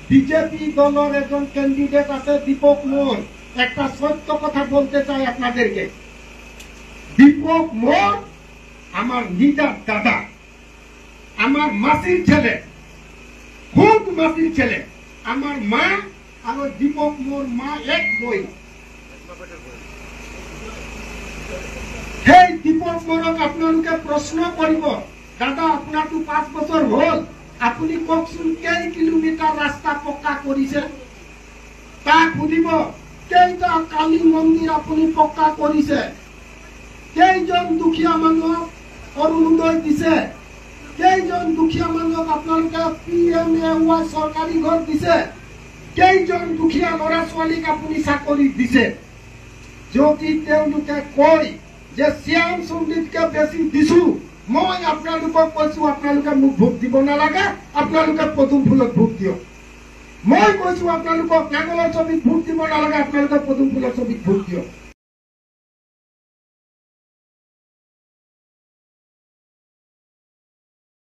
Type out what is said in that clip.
BJP দলের একজন candidate আছে দীপক মোর। একটা সত্য কথা বলতে চাই আপনাদেরকে, দীপক মোর আমার নিজের দাদা, আমার মাসির ছেলে, খুব মাসির ছেলে। আমার মা আর দীপক মোর মা এক বই। সেই দীপক মোরক আপনালোকে প্রশ্ন কৰিব, দাদা আপোনাৰতো 5 বছৰ হল, আপুনি কওকচোন কেই কিলোমিটাৰ ৰাস্তা পক্কা কৰিছে? তাক সুধিব কেইটা কালী মন্দিৰ আপুনি পক্কা কৰিছে? কেইজন দুখীয়া মানুহক অৰুণোদয় দিছে? কেইজন দুখীয়া মানুহক আপোনালোকে PMAY চৰকাৰী ঘৰ দিছে? কেইজন দুখীয়া ল'ৰা ছোৱালীক আপুনি চাকৰি দিছে? যদি তেওঁলোকে কয় যে শ্যাম সন্দীপকে বেছি দিছো, মই আপোনালোকক কৈছো আপোনালোকে মোক ভোট দিব নালাগে, আপোনালোকে পদুম ফুলত ভোট দিয়ক। মই কৈছো আপোনালোকক নাঙলৰ ছবিত ভোট দিব নালাগে, আপোনালোকে পদুম ফুলৰ ছবিত ভোট দিয়ক।